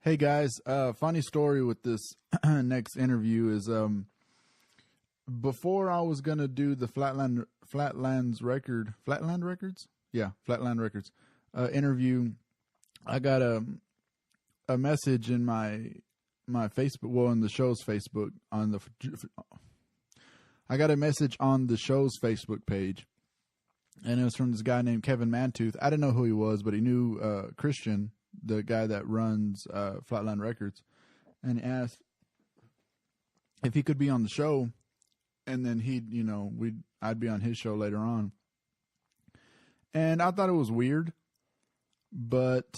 Hey guys, funny story with this next interview is before I was gonna do the Flatland Records interview, I got a message in my Facebook, well, in the show's Facebook I got a message on the show's Facebook page, and it was from this guy named Kevin Mantooth. I didn't know who he was, but he knew Christian, the guy that runs Flatland Records, and he asked if he could be on the show, and then I'd be on his show later on. And I thought it was weird, but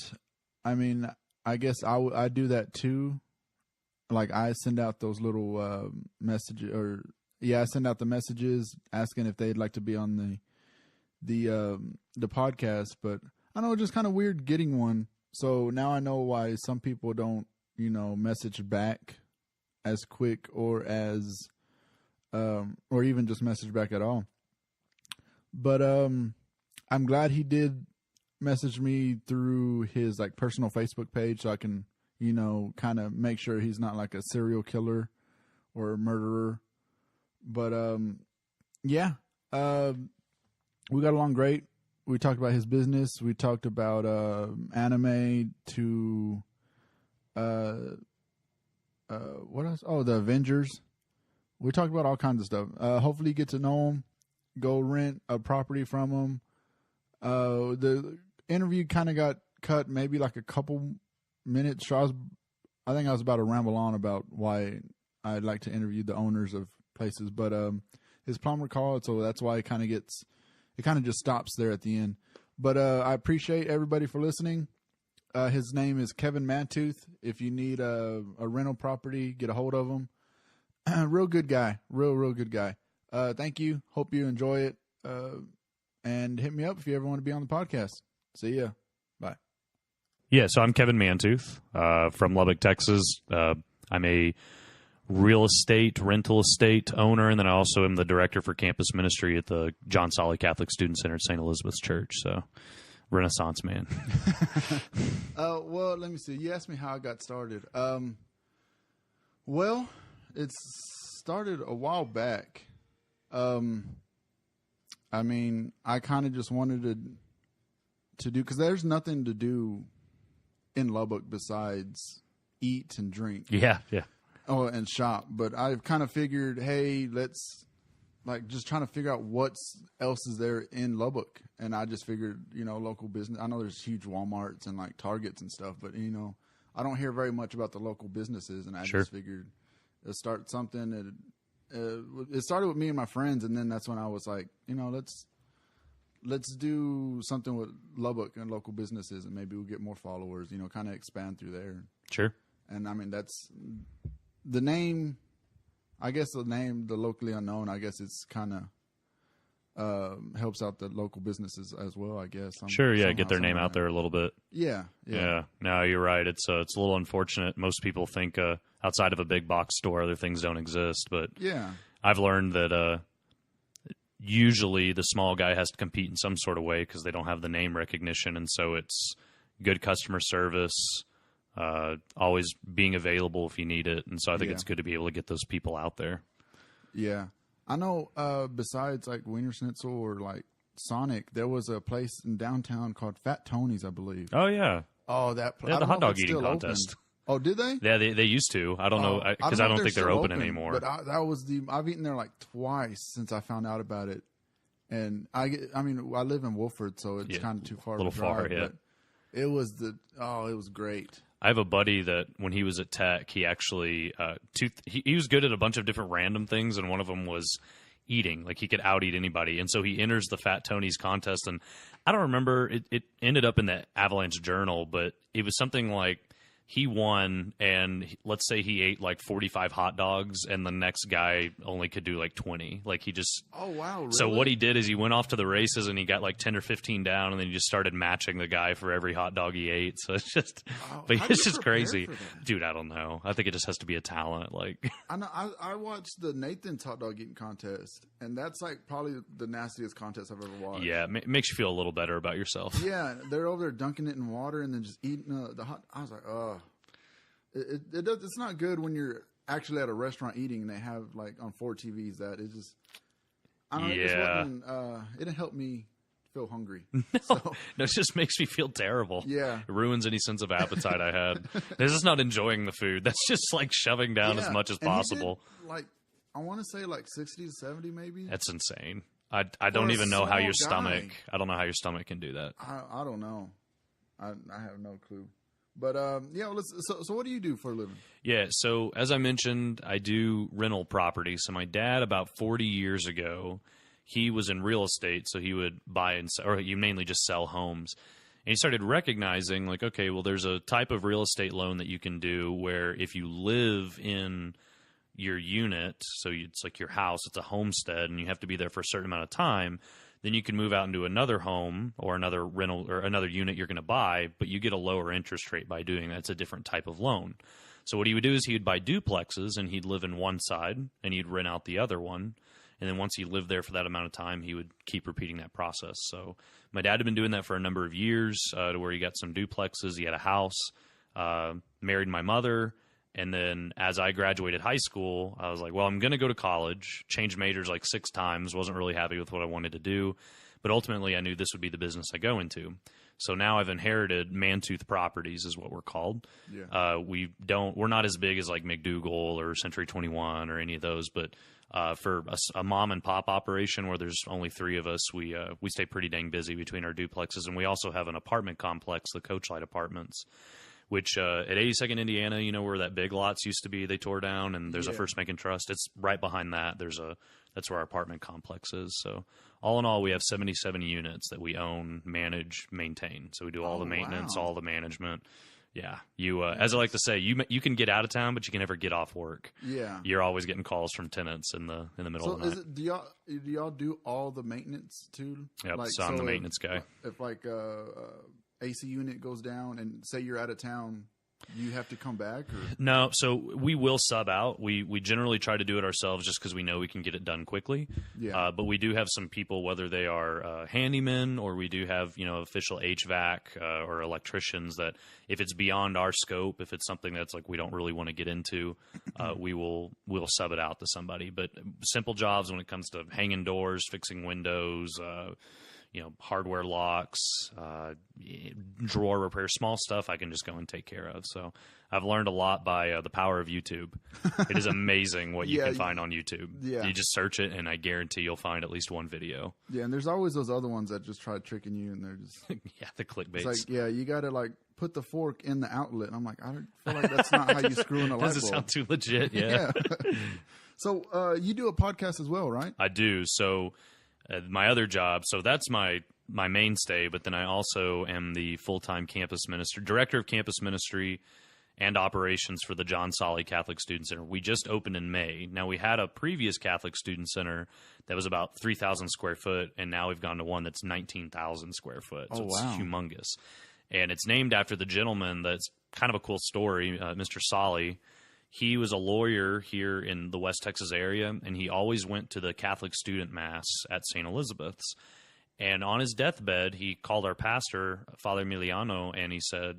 I mean, I guess I do that too. Like, I send out those little messages, I send out the messages asking if they'd like to be on the podcast. But I know, it's just kind of weird getting one. So now I know why some people don't, message back as quick or as, or even just message back at all. But I'm glad he did message me through his personal Facebook page, so I can, kind of make sure he's not like a serial killer or a murderer. But we got along great. We talked about his business. We talked about anime to what else? Oh, the Avengers. We talked about all kinds of stuff. Hopefully you get to know him. Go rent a property from him. The interview kind of got cut maybe like a couple minutes. I think I was about to ramble on about why I'd like to interview the owners of places, but his plumber called, so that's why it kind of just stops there at the end. But I appreciate everybody for listening. His name is Kevin Mantooth. If you need a rental property, get a hold of him. Real good guy. Real good guy. Thank you. Hope you enjoy it. And hit me up if you ever want to be on the podcast. See ya. Bye. Yeah, so I'm Kevin Mantooth from Lubbock, Texas. I'm a rental estate owner, and then I also am the director for campus ministry at the John Solly Catholic Student Center at St. Elizabeth's Church. So, Renaissance man. Well, let me see. You asked me how I got started. Well, it started a while back. I mean, I kind of just wanted to do, because there's nothing to do in Lubbock besides eat and drink. Yeah. Oh, and shop. But I've kind of figured, hey, let's just trying to figure out what else is there in Lubbock. And I just figured, local business. I know there's huge Walmarts and Targets and stuff, but I don't hear very much about the local businesses. And I just figured let's start something. It started with me and my friends, and then that's when I was like, let's do something with Lubbock and local businesses, and maybe we'll get more followers. Kind of expand through there. Sure. And I mean, that's the name. I guess the name, the locally unknown, I guess it's kind of helps out the local businesses as well, I guess. Sure, yeah, get their name out there a little bit. Yeah. No, you're right. It's a little unfortunate. Most people think outside of a big box store, other things don't exist. But yeah, I've learned that usually the small guy has to compete in some sort of way because they don't have the name recognition, and so it's good customer service. Always being available if you need it. And so I think it's good to be able to get those people out there. Yeah. I know, besides Wiener Schnitzel or Sonic, there was a place in downtown called Fat Tony's, I believe. Oh, yeah. Oh, that place. They had the hot dog eating contest. Oh, did they? Yeah, they used to. I don't know, because I don't think they're open anymore. But I've eaten there twice since I found out about it. And I live in Wolford, so it's kind of too far. A little far, yeah. But it was it was great. I have a buddy that when he was at Tech, he actually he was good at a bunch of different random things, and one of them was eating. He could out-eat anybody. And so he enters the Fat Tony's contest, and I don't remember, it ended up in the Avalanche Journal, but it was something like he won, and let's say he ate 45 hot dogs, and the next guy only could do 20. He just... Oh, wow, really? So what he did is he went off to the races, and he got 10 or 15 down, and then he just started matching the guy for every hot dog he ate. So it's just... But it's just crazy. Dude, I don't know. I think it just has to be a talent. I know. I watched the Nathan's hot dog eating contest, and that's probably the nastiest contest I've ever watched. Yeah, it makes you feel a little better about yourself. Yeah, they're over there dunking it in water and then just eating the hot... I was like, oh... It's not good when you're actually at a restaurant eating and they have like on 4 TVs that it's just. I don't know. It didn't help me feel hungry. No, it just makes me feel terrible. Yeah. It ruins any sense of appetite I had. This is not enjoying the food. That's just like shoving down as much as possible. Like, I want to say like 60 to 70 maybe. That's insane. I don't even know how your stomach. I don't know how your stomach can do that. I don't know. I have no clue. But so what do you do for a living? Yeah, so as I mentioned, I do rental property. So my dad, about 40 years ago, he was in real estate, so he would buy and sell, or you mainly just sell homes. And he started recognizing, like, okay, well, there's a type of real estate loan that you can do where if you live in your unit, so it's like your house, it's a homestead, and you have to be there for a certain amount of time, then you can move out into another home or another rental or another unit you're going to buy, but you get a lower interest rate by doing that. It's a different type of loan. So what he would do is he would buy duplexes, and he'd live in one side, and he'd rent out the other one. And then once he lived there for that amount of time, he would keep repeating that process. So my dad had been doing that for a number of years to where he got some duplexes. He had a house, married my mother. And then as I graduated high school, I was like, well, I'm going to go to college, changed majors like 6 times, wasn't really happy with what I wanted to do. But ultimately, I knew this would be the business I go into. So now I've inherited Mantooth Properties is what we're called. Yeah. We're not as big as like McDougal or Century 21 or any of those, but for a mom and pop operation where there's only 3 of us, we stay pretty dang busy between our duplexes. And we also have an apartment complex, the Coachlight Apartments, which at 82nd Indiana, you know, where that Big Lots used to be, they tore down, and there's a First Bank and Trust. It's right behind that. That's where our apartment complex is. So all in all, we have 77 units that we own, manage, maintain. So we do all the maintenance, all the management. Yeah. You, as I like to say, you can get out of town, but you can never get off work. Yeah. You're always getting calls from tenants in the middle of the night. Do y'all do all the maintenance too? Yep. So I'm the maintenance guy. If like AC unit goes down and say you're out of town, you have to come back? Or? No, so we will sub out. We generally try to do it ourselves just because we know we can get it done quickly. Yeah. But we do have some people, whether they are handymen or we do have official HVAC or electricians, that if it's beyond our scope, if it's something that's like we don't really want to get into, we'll sub it out to somebody. But simple jobs when it comes to hanging doors, fixing windows, hardware locks, drawer repair, small stuff I can just go and take care of. So I've learned a lot by the power of YouTube. It is amazing what you can find on YouTube. Yeah. You just search it, and I guarantee you'll find at least one video. Yeah, and there's always those other ones that just try tricking you, and they're just... yeah, the clickbaits. It's like, you got to like put the fork in the outlet. And I'm like, I feel like that's not how you screw in a light bulb. Doesn't sound too legit, yeah. So you do a podcast as well, right? I do. So... my other job, so that's my mainstay, but then I also am the full-time director of campus ministry and operations for the John Solly Catholic Student Center. We just opened in May. Now, we had a previous Catholic Student Center that was about 3,000 square foot, and now we've gone to one that's 19,000 square foot. So it's humongous. And it's named after the gentleman that's kind of a cool story, Mr. Solly. He was a lawyer here in the West Texas area, and he always went to the Catholic student mass at St. Elizabeth's. And on his deathbed, he called our pastor, Father Emiliano, and he said,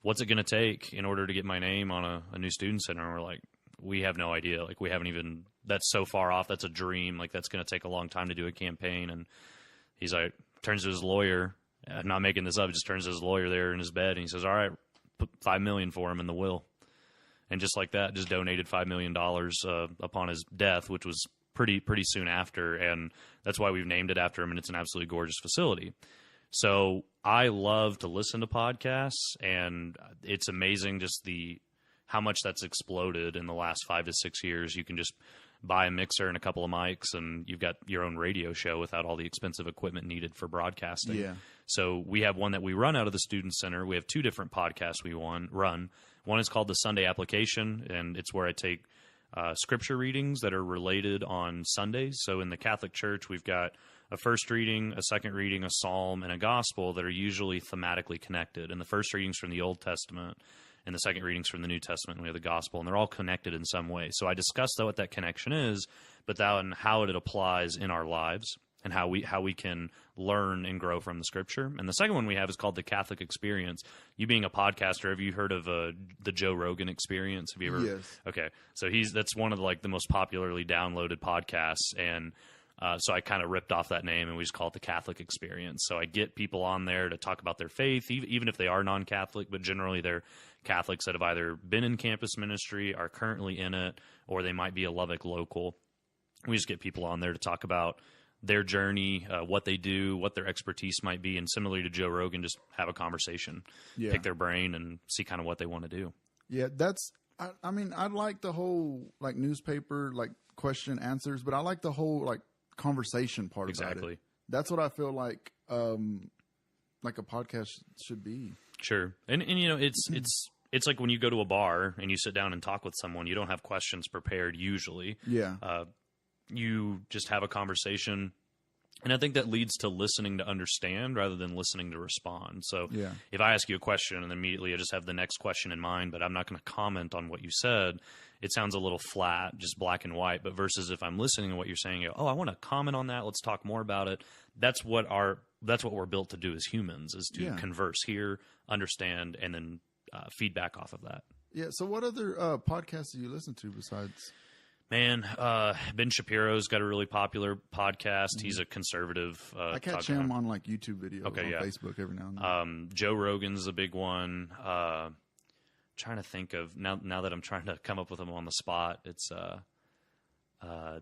what's it going to take in order to get my name on a new student center? And we're like, we have no idea. Like, we haven't even, that's so far off. That's a dream. Like, that's going to take a long time to do a campaign. And he's like, turns to his lawyer. I'm not making this up. He just turns to his lawyer there in his bed, and he says, all right, put $5 million for him in the will. And just like that, just donated $5 million upon his death, which was pretty soon after. And that's why we've named it after him, and it's an absolutely gorgeous facility. So I love to listen to podcasts, and it's amazing just how much that's exploded in the last 5 to 6 years. You can just buy a mixer and a couple of mics, and you've got your own radio show without all the expensive equipment needed for broadcasting. Yeah. So we have one that we run out of the Student Center. We have 2 different podcasts we run. One is called the Sunday Application, and it's where I take scripture readings that are related on Sundays. So in the Catholic Church, we've got a first reading, a second reading, a psalm, and a gospel that are usually thematically connected. And the first reading's from the Old Testament, and the second reading's from the New Testament, and we have the gospel, and they're all connected in some way. So I discuss what that connection is, but then how it applies in our lives. and how we can learn and grow from the Scripture. And the second one we have is called the Catholic Experience. You being a podcaster, have you heard of the Joe Rogan Experience? Have you ever? Yes. Okay, so that's one of the most popularly downloaded podcasts, and so I kind of ripped off that name and we just call it the Catholic Experience. So I get people on there to talk about their faith, even if they are non-Catholic, but generally they're Catholics that have either been in campus ministry, are currently in it, or they might be a Lubbock local. We just get people on there to talk about their journey, what they do, what their expertise might be, and similarly to Joe Rogan, just have a conversation, pick their brain, and see kind of what they want to do. Yeah, I mean, I like the whole newspaper question answers, but I like the whole conversation part about it. That's what I feel like a podcast should be. Sure, and it's like when you go to a bar and you sit down and talk with someone, you don't have questions prepared usually. Yeah. You just have a conversation, and I think that leads to listening to understand rather than listening to respond. So if I ask you a question and immediately I just have the next question in mind, but I'm not going to comment on what you said, it sounds a little flat, just black and white. But versus if I'm listening to what you're saying, I want to comment on that. Let's talk more about it. That's what we're built to do as humans, is to converse, hear, understand, and then feedback off of that. Yeah. So what other podcasts do you listen to besides? Man, Ben Shapiro's got a really popular podcast. Mm-hmm. He's a conservative. I catch him on YouTube videos on Facebook every now and then. Joe Rogan's a big one. Trying to think of now that I'm trying to come up with them on the spot. It's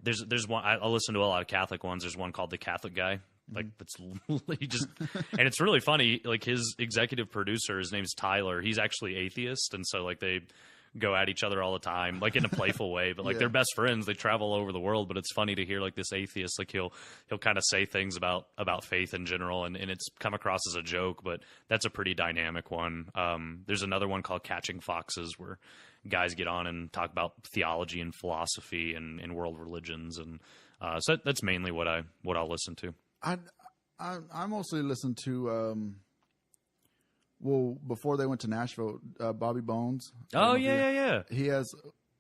there's one I listen to a lot of Catholic ones. There's one called The Catholic Guy. That's he just and it's really funny. His executive producer, his name's Tyler. He's actually atheist, and so they go at each other all the time, in a playful way, but they're best friends. They travel all over the world, but it's funny to hear this atheist, he'll kind of say things about faith in general, and it's come across as a joke, but that's a pretty dynamic one. There's another one called Catching Foxes, where guys get on and talk about theology and philosophy and world religions, and so that's mainly what I'll listen to. I mostly listen to before they went to Nashville, Bobby Bones. Oh, yeah. He has,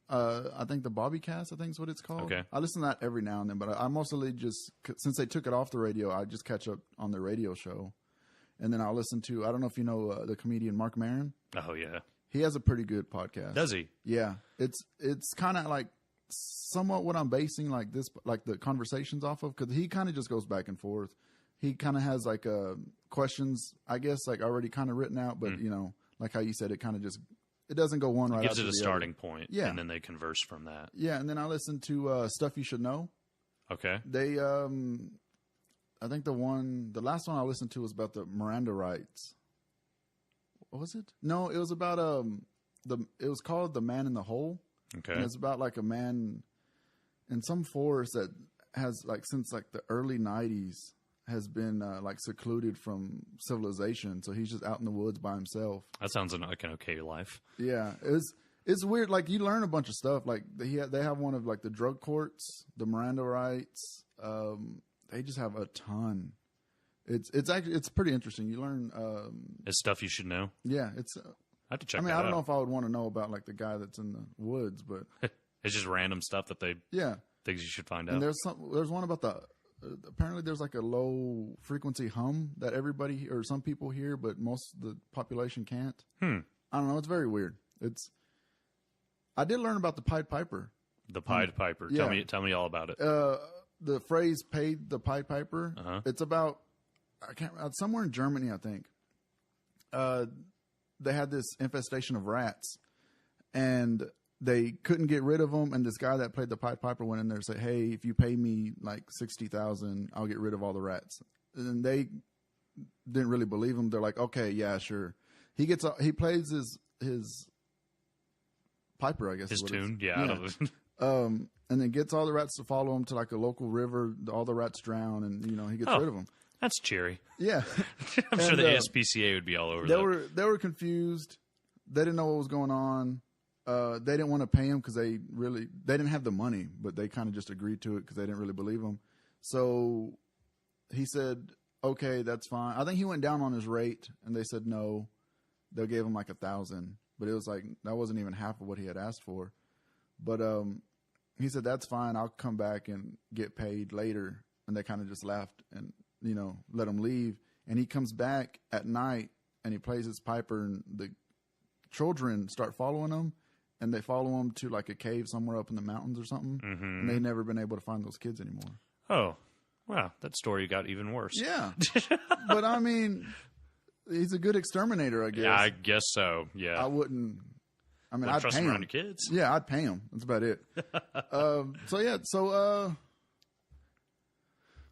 I think the Bobby Cast, I think is what it's called. Okay. I listen to that every now and then, but I mostly just, since they took it off the radio, I just catch up on the radio show. And then I'll listen to, I don't know if you know the comedian Mark Maron. Oh, yeah. He has a pretty good podcast. Does he? Yeah. It's kind of somewhat what I'm basing the conversations off of, because he kind of just goes back and forth. He kind of has questions, I guess, already kind of written out, but how you said, it kind of just, it doesn't go one right gives after the it a starting point, yeah, and then they converse from that. Yeah, and then I listen to Stuff You Should Know. Okay. They, I think the last one I listened to was about the Miranda rights. What was it? No, it was about it was called The Man in the Hole. Okay. And it's about a man in some forest that has since the early 90s has been secluded from civilization, so he's just out in the woods by himself. That sounds like an okay life. Yeah, it's weird. You learn a bunch of stuff. They have one of the drug courts, the Miranda rights. They just have a ton. It's pretty interesting. You learn. It's stuff you should know. Yeah, it's. I have to check. I don't know if I would want to know about the guy that's in the woods, but it's just random stuff that things you should find out. And there's one about the. Apparently there's a low frequency hum that everybody or some people hear, but most of the population can't. I don't know. It's very weird. I did learn about the Pied Piper. The Pied Piper. Yeah. Tell me all about it. The phrase "paid the Pied Piper." Uh-huh. It's about somewhere in Germany, I think. They had this infestation of rats, and they couldn't get rid of them. And this guy that played the Pied Piper went in there and said, "Hey, if you pay me $60,000, I'll get rid of all the rats." And they didn't really believe him. They're like, "Okay, yeah, sure." He plays his piper, I guess. His tune, yeah. And then gets all the rats to follow him to a local river. All the rats drown, and he gets rid of them. That's cheery. Yeah, I'm sure the ASPCA would be all over that. They were confused. They didn't know what was going on. They didn't want to pay him because they didn't have the money, but they kind of just agreed to it because they didn't really believe him. So he said, "Okay, that's fine." I think he went down on his rate, and they said no. They gave him $1,000, but it was that wasn't even half of what he had asked for. But he said, "That's fine. I'll come back and get paid later." and they kind of just laughed and, you know, let him leave. And he comes back at night and he plays his piper, and the children start following him, and they follow him to like a cave somewhere up in the mountains or something. And they've never been able to find those kids anymore. Oh, wow. That story got even worse. Yeah. But I mean, he's a good exterminator, I guess. Yeah, I guess so. Yeah. I wouldn't. I mean, I'd trust pay him him. around your kids. Yeah, I'd pay him. That's about it.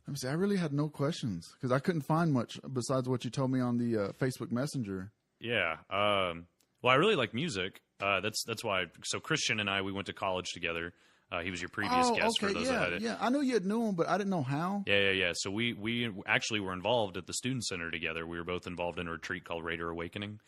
Let me see. I really had no questions because I couldn't find much besides what you told me on the Facebook Messenger. Yeah. Well, I really like music. That's why. So Christian and I, we went to college together. He was your previous guest. Okay, For those that had it. Yeah. I knew you knew him, but I didn't know how. Yeah. So we actually were involved at the student center together. We were both involved in a retreat called Raider Awakening.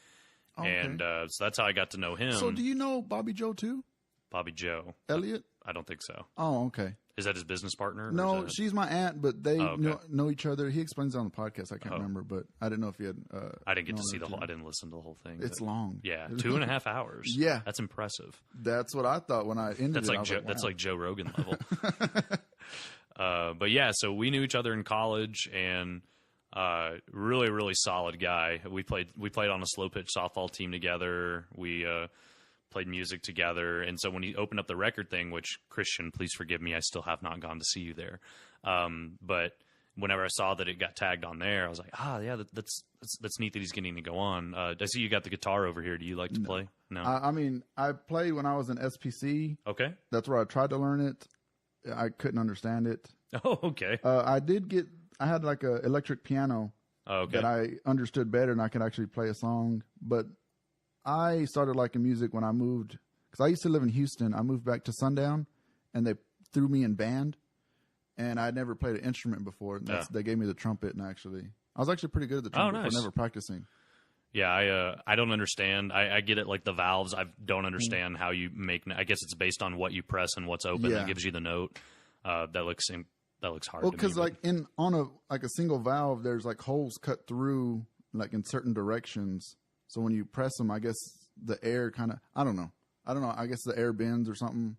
Okay. And so that's how I got to know him. So do you know Bobby Joe too? Bobby Joe. Elliot? I don't think so. Oh, okay. Is that his business partner? No, she's my aunt, but they okay. know each other. He explains it on the podcast. I can't remember, but I didn't know if he had. I didn't get to see the whole. I didn't listen to the whole thing. It's long. Yeah, 2.5 hours. Yeah, that's impressive. That's what I thought when I ended that's it. Like Joe, that's like Joe Rogan level. But yeah, so we knew each other in college, and really, really solid guy. We played on a slow pitch softball team together. We played music together, and so when he opened up the record thing, which Christian, please forgive me, I still have not gone to see you there. But whenever I saw that it got tagged on there, I was like, yeah, that's neat that he's getting to go on. I see you got the guitar over here. Do you like to play? No. I mean, I played when I was in SPC. Okay. That's where I tried to learn it. I couldn't understand it. Oh, okay. I had like a electric piano that I understood better, and I could actually play a song. But I started liking music when I moved, because I used to live in Houston. I moved back to Sundown, and they threw me in band, and I'd never played an instrument before. And they gave me the trumpet, and I was actually pretty good at the trumpet for never practicing. Yeah, I don't understand. I get it, like the valves. I don't understand how you make. I guess it's based on what you press and what's open that gives you the note. That looks hard. Well, because like on a single valve, there's like holes cut through like in certain directions. So when you press them, I guess the air kind of, I don't know. I guess the air bends or something.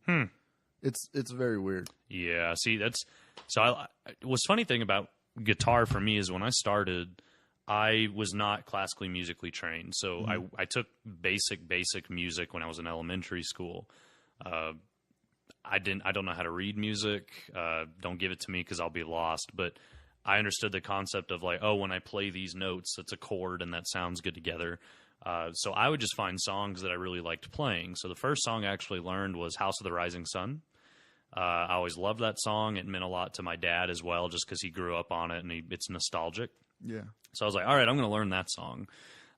It's very weird. Yeah. See, what's funny thing about guitar for me is when I started, I was not classically musically trained. So I took basic music when I was in elementary school. I don't know how to read music. Don't give it to me because I'll be lost. But I understood the concept of like, when I play these notes, it's a chord and that sounds good together. So I would just find songs that I really liked playing. So the first song I actually learned was House of the Rising Sun. I always loved that song. It meant a lot to my dad as well, just because he grew up on it and it's nostalgic. Yeah. So I was like, all right, I'm going to learn that song.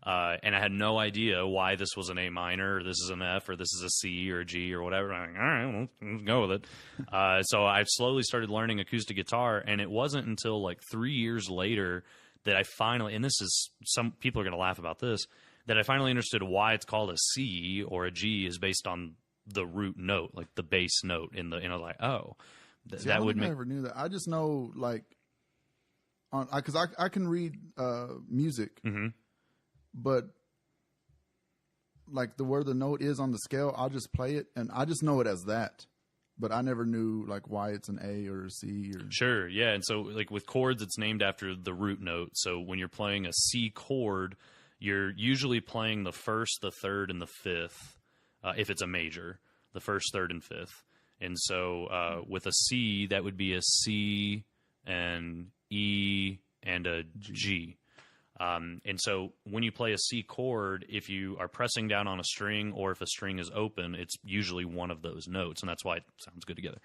And I had no idea why this was an A minor, or this is an F, or this is a C or a G or whatever. I'm like, all right, let's go with it. So I slowly started learning acoustic guitar, and it wasn't until like 3 years later that I finally, and this is, some people are going to laugh about this, that I finally understood why it's called a C or a G is based on the root note, like the bass note in the, like, that would make. I never knew that. I just know like, because I can read music. Mm-hmm. But like where the note is on the scale, I'll just play it, and I just know it as that. But I never knew like why it's an A or a C or. Sure, yeah, and so like with chords, it's named after the root note. So when you're playing a C chord, you're usually playing the first, the third, and the fifth. If it's a major, the first, third, and fifth. And so with a C, that would be a C, an E, and a G. And so when you play a C chord, if you are pressing down on a string or if a string is open, it's usually one of those notes, and that's why it sounds good together.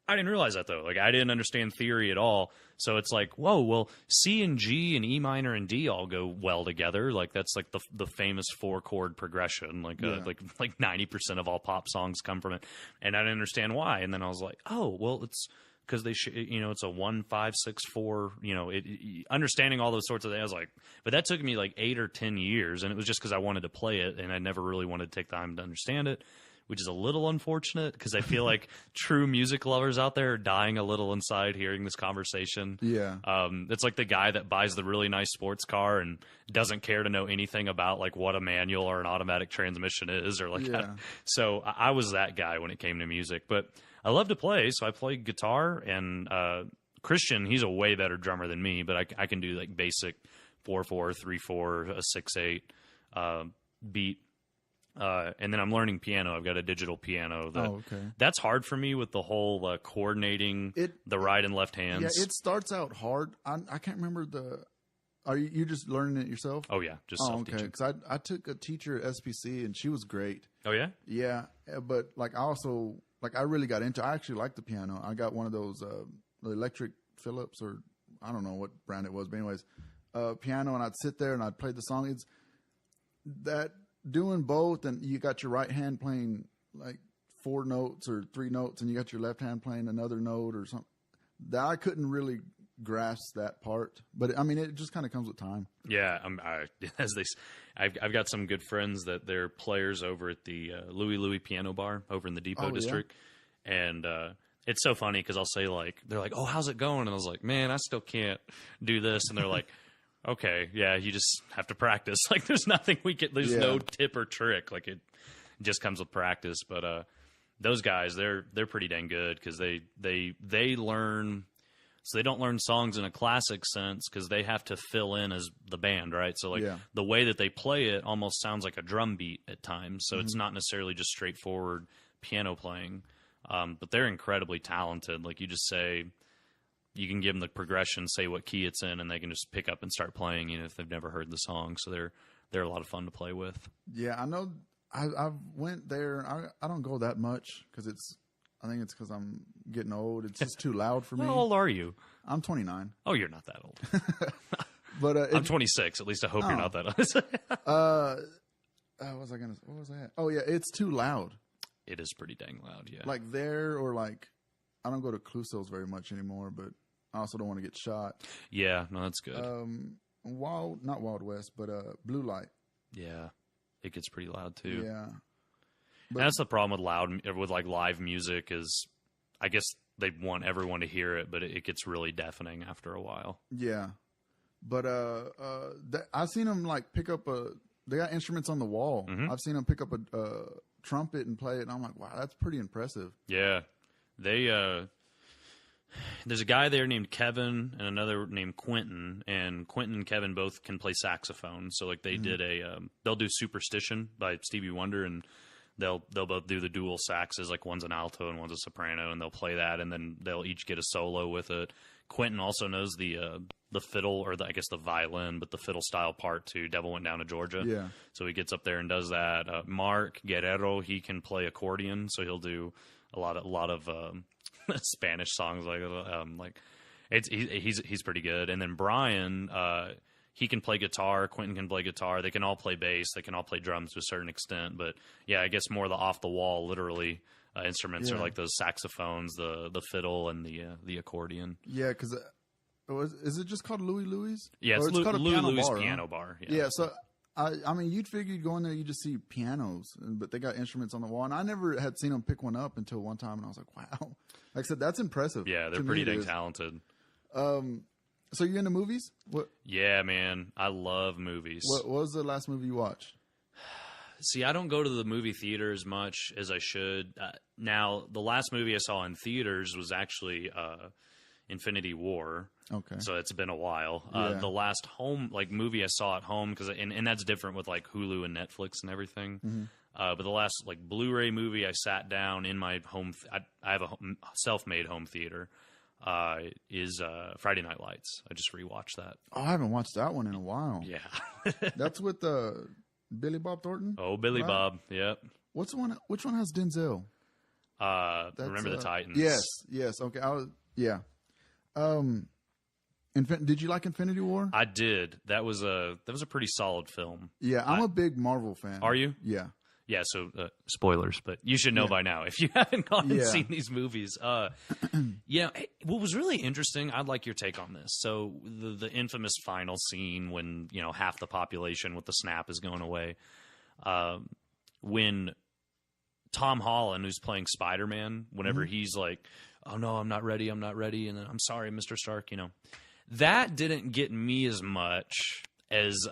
I didn't realize that, though. Like, I didn't understand theory at all. So it's like, whoa, well, C and G and E minor and D all go well together. Like, that's like the famous 4-chord progression. Like, like 90% of all pop songs come from it. And I didn't understand why. And then I was like, oh, well, it's because it's a 1, 5, 6, 4, understanding all those sorts of things. I was like, but that took me like 8 or 10 years. And it was just because I wanted to play it, and I never really wanted to take time to understand it, which is a little unfortunate because I feel like true music lovers out there are dying a little inside hearing this conversation. Yeah. It's like the guy that buys the really nice sports car and doesn't care to know anything about like what a manual or an automatic transmission is, or like that. So I was that guy when it came to music, but I love to play. So I played guitar and Christian, he's a way better drummer than me, but I can do like basic 4/4, 3/4, a 6/8 beat. And then I'm learning piano. I've got a digital piano. That's hard for me with the whole coordinating the right and left hands. Yeah, it starts out hard. I can't remember Are you just learning it yourself? Oh yeah, just self-teaching. Okay. Because I took a teacher at SPC and she was great. Oh yeah. Yeah, but like I really got into. I actually like the piano. I got one of those the electric Philips, or I don't know what brand it was, but anyways, piano, and I'd sit there and I'd play the song. It's that doing both, and you got your right hand playing like 4 notes or 3 notes, and you got your left hand playing another note or something. That I couldn't really grasp that part, but I mean, it just kind of comes with time. Yeah, I've got some good friends that they're players over at the Louie Piano Bar over in the Depot District, and it's so funny because I'll say they're like, "Oh, how's it going?" And I was like, "Man, I still can't do this," and they're like, "Okay, yeah, you just have to practice. Like, there's nothing there's no tip or trick. Like, it just comes with practice." But those guys, they're pretty dang good because they learn. So they don't learn songs in a classic sense because they have to fill in as the band, right? So the way that they play it almost sounds like a drum beat at times. So it's not necessarily just straightforward piano playing. But they're incredibly talented. Like you just say, you can give them the progression, say what key it's in, and they can just pick up and start playing, if they've never heard the song. So they're a lot of fun to play with. Yeah, I know. I went there. I don't go that much because I think it's because I'm getting old. It's just too loud for me. How old are you? I'm 29. Oh, you're not that old. But I'm 26. At least I hope you're not that old. What was that? Oh, yeah, it's too loud. It is pretty dang loud, yeah. Like there or like, I don't go to Cluso's very much anymore, but I also don't want to get shot. Yeah, no, that's good. Not Wild West, but Blue Light. Yeah, it gets pretty loud too. Yeah. But that's the problem with live music is, I guess they want everyone to hear it, but it gets really deafening after a while. Yeah, but I've seen them pick up they got instruments on the wall. Mm-hmm. I've seen them pick up a trumpet and play it, and I'm like, wow, that's pretty impressive. Yeah, there's a guy there named Kevin and another named Quentin, and Quentin and Kevin both can play saxophone. So they did they'll do Superstition by Stevie Wonder, and they'll both do the dual saxes, like one's an alto and one's a soprano, and they'll play that, and then they'll each get a solo with it. Quentin also knows the fiddle, or I guess the violin, but the fiddle style part to Devil Went Down to Georgia. Yeah. So he gets up there and does that. Mark Guerrero, he can play accordion, so he'll do a lot of Spanish songs he's pretty good. And then Brian, he can play guitar. Quentin can play guitar. They can all play bass. They can all play drums to a certain extent. But yeah, I guess more the off the wall, literally instruments are like those saxophones, the fiddle, and the accordion. Yeah, because is it just called Louie Louie's? Yeah, it's called Louie Louie's Piano Bar. Yeah, so I mean, you'd figure you'd go in there, you just see pianos, but they got instruments on the wall, and I never had seen them pick one up until one time, and I was like, wow. Like I said, that's impressive. Yeah, they're pretty dang talented. So you into movies? What? Yeah, man, I love movies. What was the last movie you watched? See, I don't go to the movie theater as much as I should. Now, the last movie I saw in theaters was actually Infinity War. Okay. So it's been a while. Yeah. The last home movie I saw at home, and that's different with Hulu and Netflix and everything. Mm-hmm. But the last Blu-ray movie I sat down in my home. I have a self-made home theater. Is Friday Night Lights. I just rewatched that. Oh, I haven't watched that one in a while. Yeah. That's with Billy Bob Thornton? Oh, Billy Bob. Yep. What's the one? Which one has Denzel? Remember the Titans. Yes. Okay. Yeah. Did you like Infinity War? I did. That was a pretty solid film. Yeah, I'm a big Marvel fan. Are you? Yeah. Yeah, so spoilers, but you should know by now if you haven't gone and seen these movies. Yeah, what was really interesting, I'd like your take on this. So the infamous final scene when, half the population with the snap is going away. When Tom Holland, who's playing Spider-Man, whenever he's like, oh no, I'm not ready, and then I'm sorry, Mr. Stark, that didn't get me as much as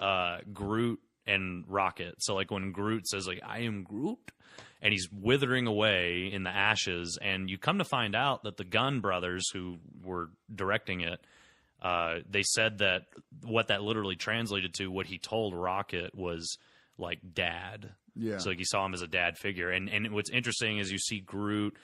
Groot and Rocket. So like when Groot says like, I am Groot, and he's withering away in the ashes, and you come to find out that the Gunn brothers who were directing it, they said that what that literally translated to, what he told Rocket was like dad. Yeah. So like he saw him as a dad figure. And what's interesting is you see Groot,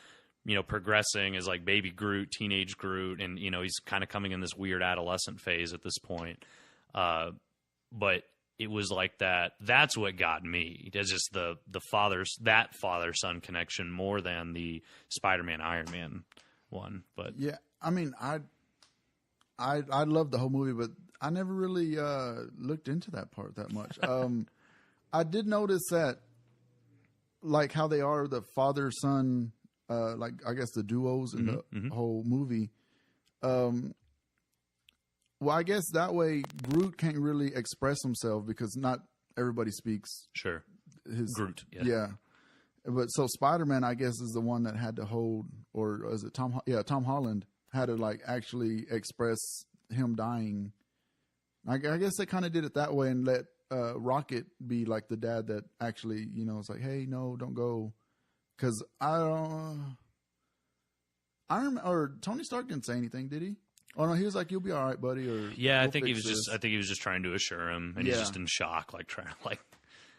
you know, progressing as like baby Groot, teenage Groot, and, you know, he's kind of coming in this weird adolescent phase at this point. But it was like that. That's what got me. It's just the father-son connection more than the Spider-Man, Iron Man one. But yeah, I mean, I loved the whole movie, but I never really looked into that part that much. I did notice that, like how they are the father-son, like I guess the duos in the whole movie. Well, I guess that way Groot can't really express himself because not everybody speaks. Sure. His Groot. Yeah. But so Spider-Man, I guess, is the one that had to hold, or is it Tom? Yeah, Tom Holland had to like actually express him dying. I guess they kind of did it that way and let Rocket be like the dad that actually, you know, it's like, hey, no, don't go, because Tony Stark didn't say anything, did he? Oh no, he was like, "You'll be all right, buddy." Or yeah, we'll I think he was fix just. this." I think he was just trying to assure him, and Yeah. he's just in shock, like trying to like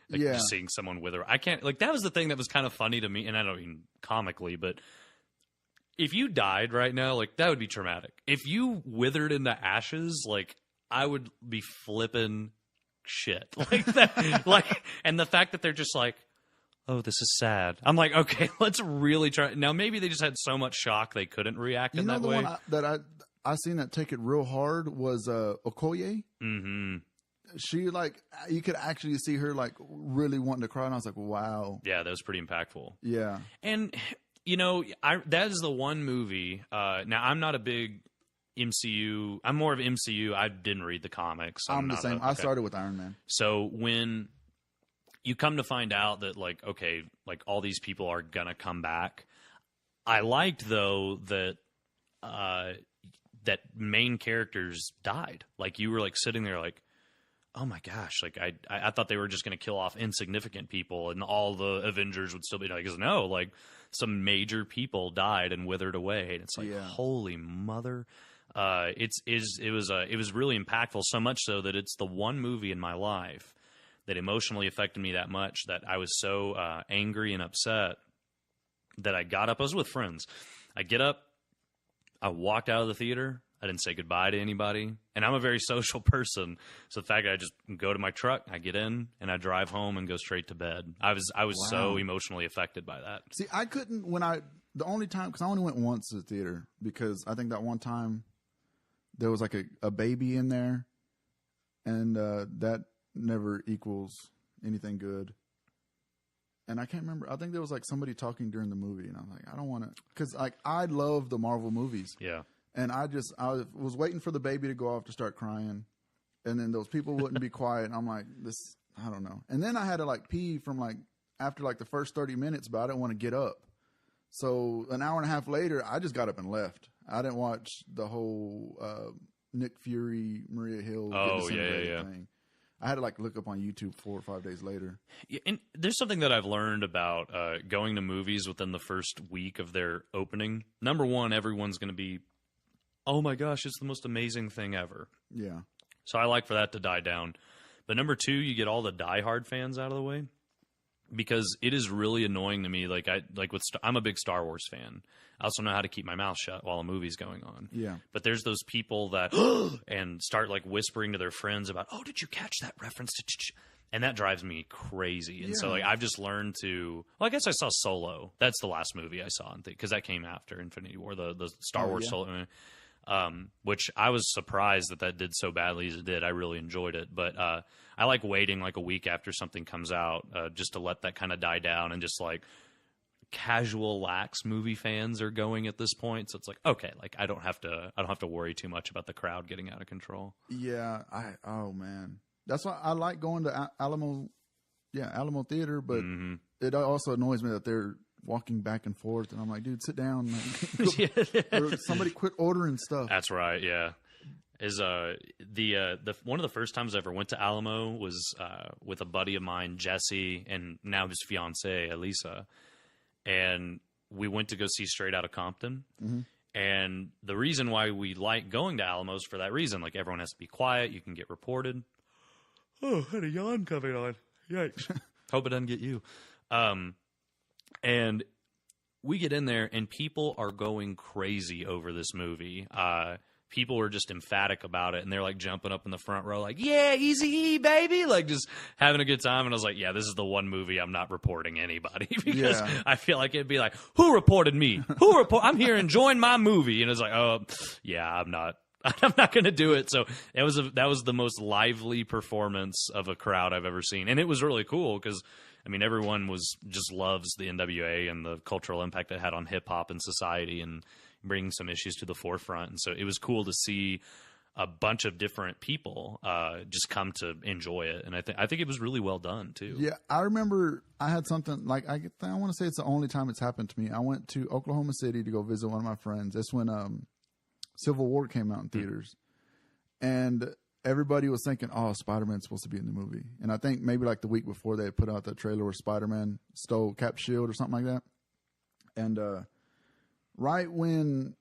Yeah. just seeing someone wither. I can't like that was the thing that was kind of funny to me, and I don't mean comically, but if you died right now, like that would be traumatic. If you withered into ashes, like I would be flipping shit like that. Like, and the fact that they're just like, oh, this is sad. I'm like, okay, let's really try. Now, maybe they just had so much shock they couldn't react in that way. You know the one that I seen that take it real hard was Okoye. Mm-hmm. She like, you could actually see her like really wanting to cry, and I was like, wow. Yeah, that was pretty impactful. Yeah. And you know, that is the one movie. Now, I'm not a big MCU. I'm more of MCU. I didn't read the comics. I'm the same. I started with Iron Man. So when you come to find out that like, okay, like all these people are gonna come back, I liked though that that main characters died. Like you were like sitting there like, oh my gosh, like I thought they were just gonna kill off insignificant people and all the Avengers would still be like, no, like some major people died and withered away, and it's like, holy mother. It was really impactful, so much so that it's the one movie in my life that emotionally affected me that much that I was so angry and upset that I got up. I was with friends. I get up, I walked out of the theater. I didn't say goodbye to anybody, and I'm a very social person. So the fact that I just go to my truck, I get in, and I drive home and go straight to bed. I was so emotionally affected by that. See, I couldn't the only time, because I only went once to the theater, because I think that one time there was like a baby in there, and that never equals anything good. And I can't remember. I think there was like somebody talking during the movie, and I'm like, I don't want to, because like I love the Marvel movies. Yeah. And I was waiting for the baby to go off to start crying, and then those people wouldn't be quiet. And I'm like, this, I don't know. And then I had to like pee from like after like the first 30 minutes, but I didn't want to get up. So an hour and a half later, I just got up and left. I didn't watch the whole Nick Fury, Maria Hill thing. I had to like look up on YouTube 4 or 5 days later. Yeah, and there's something that I've learned about going to movies within the first week of their opening. Number one, everyone's going to be, oh my gosh, it's the most amazing thing ever. Yeah. So I like for that to die down. But number two, you get all the diehard fans out of the way, because it is really annoying to me. Like I'm a big Star Wars fan. I also know how to keep my mouth shut while a movie's going on. Yeah. But there's those people that and start like whispering to their friends about, oh, did you catch that reference to? And that drives me crazy. And so like I've just learned to. Well, I guess I saw Solo. That's the last movie I saw, because that came after Infinity War, the Star Wars Solo. Which I was surprised that did so badly as it did. I really enjoyed it, but I like waiting like a week after something comes out just to let that kind of die down, and just like casual lax movie fans are going at this point. So it's like, okay, like I don't have to worry too much about the crowd getting out of control. Yeah, oh man, that's why I like going to Alamo Theater, but it also annoys me that they're walking back and forth, and I'm like, dude, sit down. Or somebody quit ordering stuff. That's right, yeah. is the one of the first times I ever went to Alamo was with a buddy of mine, Jesse, and now his fiancee, Elisa, and we went to go see Straight Outta Compton. Mm-hmm. And the reason why we like going to Alamo is for that reason. Like, everyone has to be quiet. You can get reported. Oh, I had a yawn coming on. Yikes. Hope it doesn't get you. And we get in there, and people are going crazy over this movie. People are just emphatic about it, and they're like jumping up in the front row, like, yeah, Eazy-E, baby, like just having a good time. And I was like, yeah, this is the one movie I'm not reporting anybody because I feel like it'd be like, who reported me? I'm here enjoying my movie. And it's like, oh, yeah, I'm not going to do it. So that was the most lively performance of a crowd I've ever seen. And it was really cool because, I mean, everyone just loves the NWA and the cultural impact it had on hip hop and society and bringing some issues to the forefront. And so it was cool to see a bunch of different people just come to enjoy it. And I think it was really well done too. Yeah. I remember I had something like, I want to say it's the only time it's happened to me. I went to Oklahoma City to go visit one of my friends. That's when Civil War came out in theaters. And everybody was thinking, oh, Spider-Man's supposed to be in the movie. And I think maybe like the week before they had put out that trailer where Spider-Man stole Cap's shield or something like that. And right when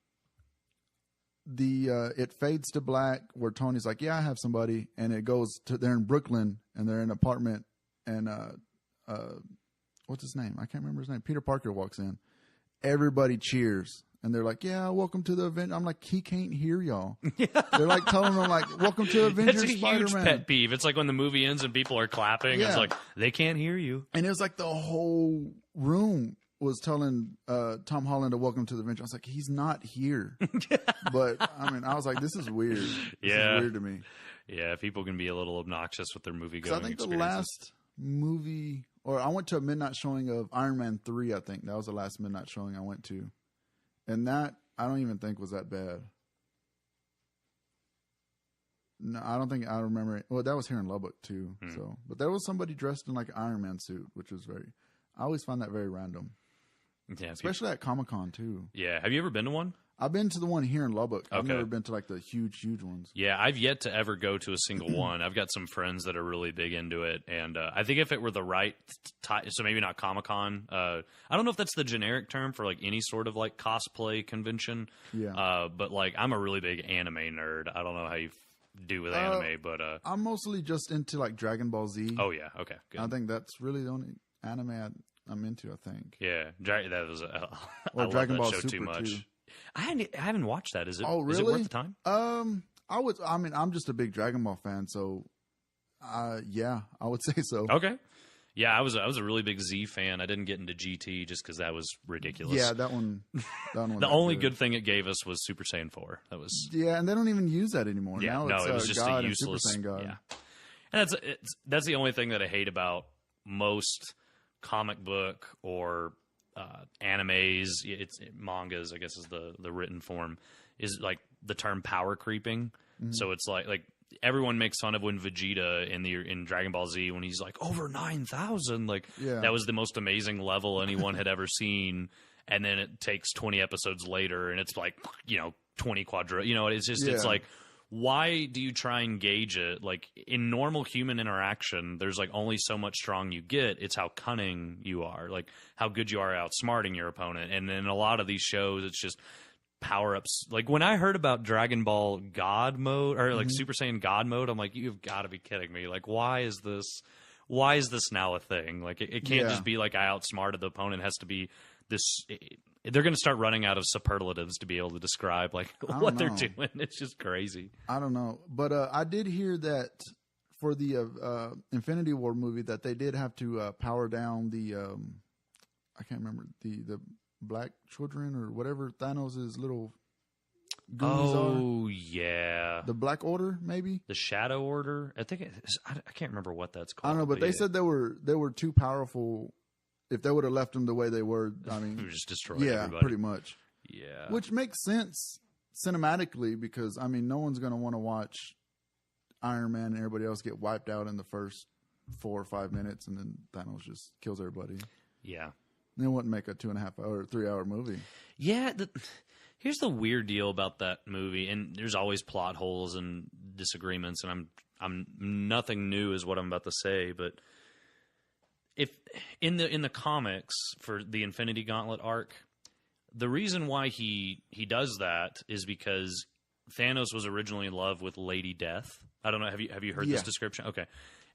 it fades to black where Tony's like, yeah, I have somebody, and it goes to, they're in Brooklyn and they're in an apartment, and what's his name? I can't remember his name. Peter Parker walks in. Everybody cheers. And they're like, yeah, welcome to the event. I'm like, he can't hear y'all. They're like telling him, like, welcome to Avengers Spider-Man. It's a huge pet peeve. It's like when the movie ends and people are clapping. Yeah. It's like, they can't hear you. And it was like the whole room was telling Tom Holland to welcome to the Avengers. I was like, he's not here. But, I mean, I was like, this is weird. This is weird to me. Yeah, people can be a little obnoxious with their movie-going I think the last movie, or I went to a midnight showing of Iron Man 3, I think. That was the last midnight showing I went to. And that, I don't even think was that bad. No, I don't think I remember it. Well, that was here in Lubbock, too. So, but there was somebody dressed in like an Iron Man suit, which was I always find that very random. Yeah, especially at Comic-Con, too. Yeah. Have you ever been to one? I've been to the one here in Lubbock. I've never been to like the huge ones. Yeah, I've yet to ever go to a single one. I've got some friends that are really big into it, and I think if it were the right so maybe not Comic-Con. I don't know if that's the generic term for like any sort of like cosplay convention. Yeah. But like I'm a really big anime nerd. I don't know how you do with anime, but I'm mostly just into like Dragon Ball Z. Oh yeah, okay, good. I think that's really the only anime I'm into. I think. Yeah, that was or I Dragon love Ball that show Super too much. Too. I haven't watched that. Is it? Oh, really? Is it worth the time? I mean, I'm just a big Dragon Ball fan, so yeah, I would say so. Okay. Yeah, I was a really big Z fan. I didn't get into GT just because that was ridiculous. Yeah, that one. The only good thing it gave us was Super Saiyan 4. That was and they don't even use that anymore. Yeah, now it was just God a useless. Super Saiyan God. Yeah, and that's the only thing that I hate about most comic book or animes. It's mangas, I guess, is the written form. Is like the term power creeping. Mm-hmm. So it's like everyone makes fun of when Vegeta in Dragon Ball Z when he's like over 9,000. Like that was the most amazing level anyone had ever seen. And then it takes 20 episodes later, and it's like 20 quadra. It's just it's like, why do you try and gauge it? Like in normal human interaction, there's like only so much strong you get. It's how cunning you are, like how good you are at outsmarting your opponent. And then a lot of these shows, it's just power ups. Like when I heard about Dragon Ball God mode or like Super Saiyan God mode, I'm like, you've got to be kidding me. Like, why is this now a thing? Like it can't just be like I outsmarted the opponent. It has to be this. They're going to start running out of superlatives to be able to describe like what they're doing. It's just crazy. I don't know. But I did hear that for the Infinity War movie that they did have to power down the I can't remember the Black Children or whatever Thanos' little goons are. Oh, yeah. The Black Order, maybe? The Shadow Order? I think I can't remember what that's called. I don't know, but they said they were too powerful. If they would have left them the way they were, I mean, just destroy everybody. Pretty much. Yeah, which makes sense cinematically because I mean, no one's going to want to watch Iron Man and everybody else get wiped out in the first 4 or 5 minutes, and then Thanos just kills everybody. Yeah, and they wouldn't make a 2.5 hour, 3 hour movie. Yeah, Here's the weird deal about that movie, and there's always plot holes and disagreements, and I'm nothing new is what I'm about to say, but if in the comics for the Infinity Gauntlet arc, the reason why he does that is because Thanos was originally in love with Lady Death. I don't know. Have you heard this description? Okay.